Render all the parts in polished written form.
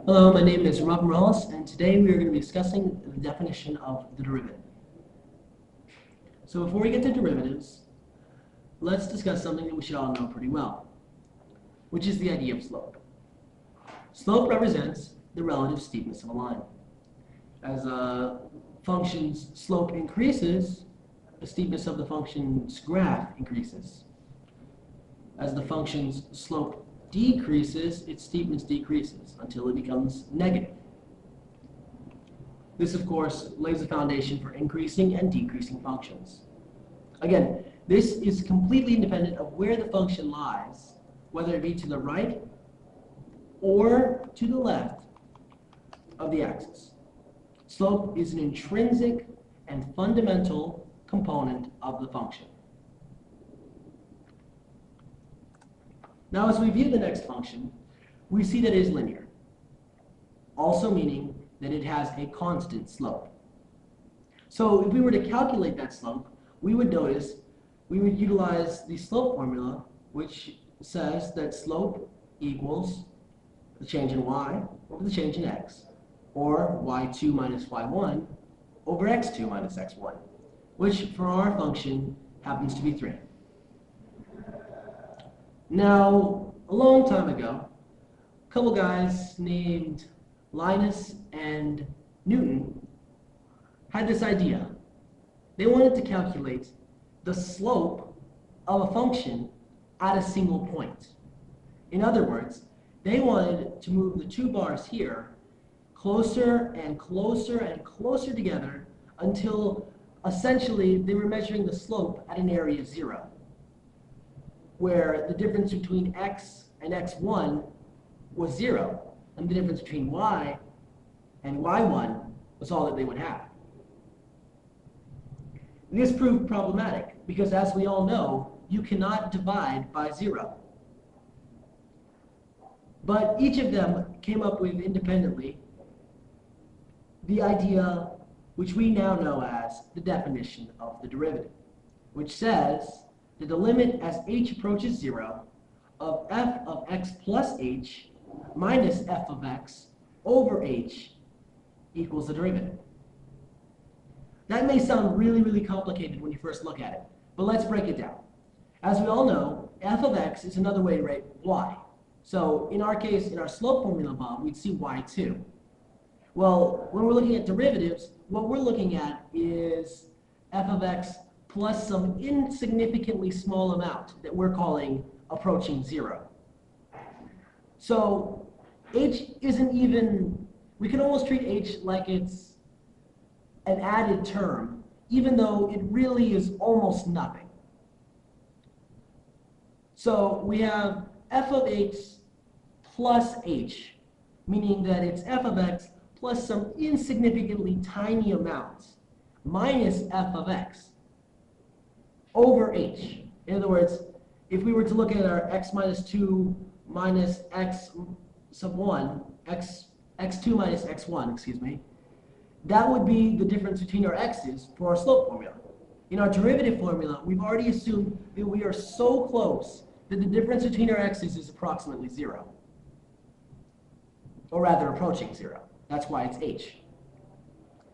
Hello, my name is Rob Morales, and today we are going to be discussing the definition of the derivative. So before we get to derivatives, let's discuss something that we should all know pretty well, which is the idea of slope. Slope represents the relative steepness of a line. As a function's slope increases, the steepness of the function's graph increases. As the function's slope decreases, its steepness decreases until it becomes negative. This, of course, lays the foundation for increasing and decreasing functions. Again, this is completely independent of where the function lies, whether it be to the right or to the left of the axis. Slope is an intrinsic and fundamental component of the function. Now, as we view the next function, we see that it is linear, also meaning that it has a constant slope. So if we were to calculate that slope, we would utilize the slope formula, which says that slope equals the change in y over the change in x, or y2 minus y1 over x2 minus x1, which for our function happens to be 3. Now, a long time ago, a couple guys named Linus and Newton had this idea. They wanted to calculate the slope of a function at a single point. In other words, they wanted to move the two bars here closer and closer and closer together until essentially they were measuring the slope at an area 0. Where the difference between x and x1 was 0, and the difference between y and y1 was all that they would have. This proved problematic because, as we all know, you cannot divide by 0. But each of them came up with independently the idea which we now know as the definition of the derivative, which says that the limit as h approaches 0 of f of x plus h minus f of x over h equals the derivative. That may sound really, really complicated when you first look at it, but let's break it down. As we all know, f of x is another way to write y. So in our case, in our slope formula above, we'd see y2. Well, when we're looking at derivatives, what we're looking at is f of x plus some insignificantly small amount that we're calling approaching 0. So h isn't even, we can almost treat h like it's an added term, even though it really is almost nothing. So we have f of x plus h, meaning that it's f of x plus some insignificantly tiny amount minus f of x over h. In other words, if we were to look at our x minus 2 minus x sub 1, x2 minus x1, excuse me, that would be the difference between our x's for our slope formula. In our derivative formula, we've already assumed that we are so close that the difference between our x's is approximately 0. Or rather, approaching 0. That's why it's h.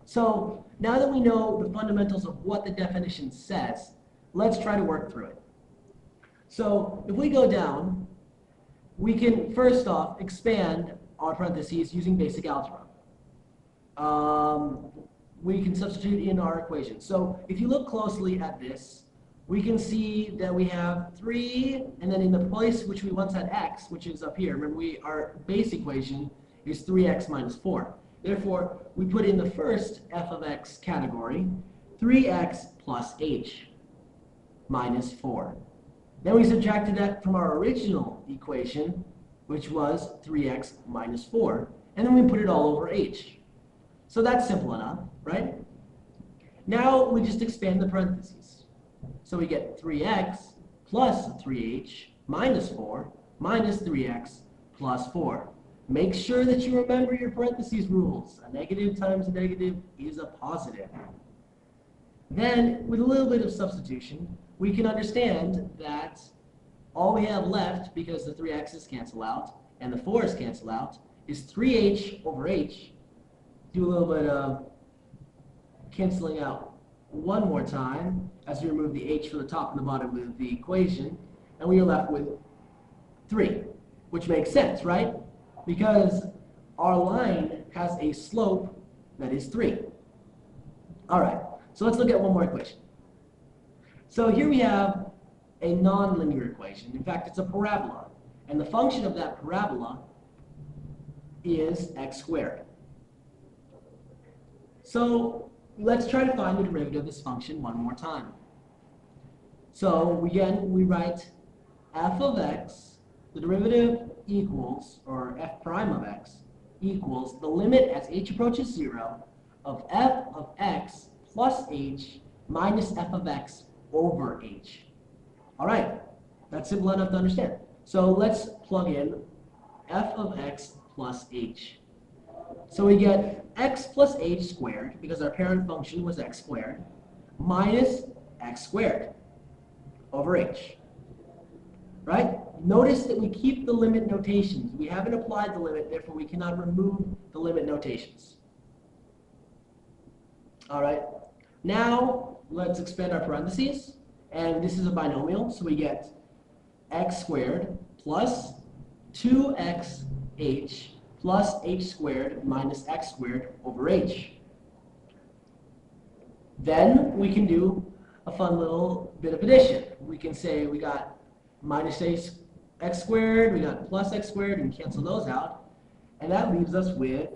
So now that we know the fundamentals of what the definition says, let's try to work through it. So if we go down, we can first off expand our parentheses using basic algebra. We can substitute in our equation. So if you look closely at this, we can see that we have 3, and then in the place which we once had x, which is up here, remember our base equation is 3x minus 4. Therefore, we put in the first f of x category, 3x plus h minus 4. Then we subtracted that from our original equation, which was 3x minus 4. And then we put it all over h. So that's simple enough, right? Now we just expand the parentheses. So we get 3x plus 3h minus 4 minus 3x plus 4. Make sure that you remember your parentheses rules. A negative times a negative is a positive. Then, with a little bit of substitution, we can understand that all we have left, because the 3x's cancel out and the 4's cancel out, is 3h over h. Do a little bit of canceling out one more time as we remove the h from the top and the bottom of the equation, and we are left with 3, which makes sense, right? Because our line has a slope that is 3. All right, so let's look at one more equation. So here we have a nonlinear equation. In fact, it's a parabola, and the function of that parabola is x squared. So let's try to find the derivative of this function one more time. So again, we write f of x, the derivative equals, or f prime of x, equals the limit as h approaches 0 of f of x plus h minus f of x over h. All right, that's simple enough to understand. So let's plug in f of x plus h. So we get x plus h squared, because our parent function was x squared, minus x squared over h. Right? Notice that we keep the limit notations. We haven't applied the limit, therefore we cannot remove the limit notations. All right. Now let's expand our parentheses, and this is a binomial, so we get x squared plus 2xh plus h squared minus x squared over h. Then we can do a fun little bit of addition. We can say we got minus x squared, we got plus x squared, and cancel those out. And that leaves us with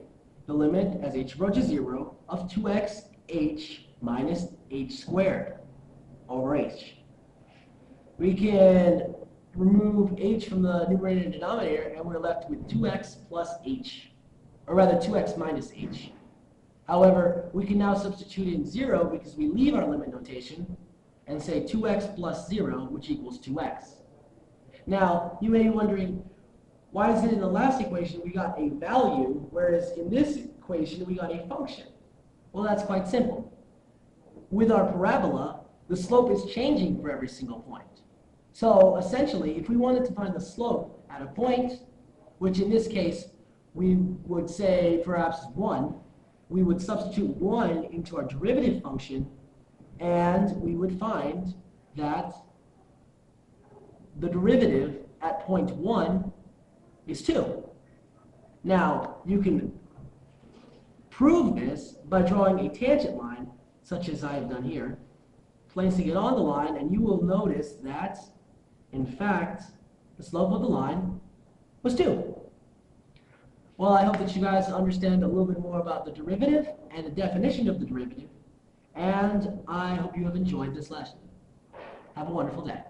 the limit as h approaches 0 of 2xh minus h squared over h. We can remove h from the numerator and denominator, and we're left with 2x plus h, or rather 2x minus h. However, we can now substitute in 0 because we leave our limit notation and say 2x plus 0, which equals 2x. Now, you may be wondering, why is it in the last equation we got a value, whereas in this equation we got a function? Well, that's quite simple. With our parabola, the slope is changing for every single point. So essentially, if we wanted to find the slope at a point, which in this case we would say perhaps 1, we would substitute 1 into our derivative function, and we would find that the derivative at point 1 is 2. Now, you can prove this by drawing a tangent line, such as I have done here, placing it on the line, and you will notice that, in fact, the slope of the line was 2. Well, I hope that you guys understand a little bit more about the derivative and the definition of the derivative, and I hope you have enjoyed this lesson. Have a wonderful day.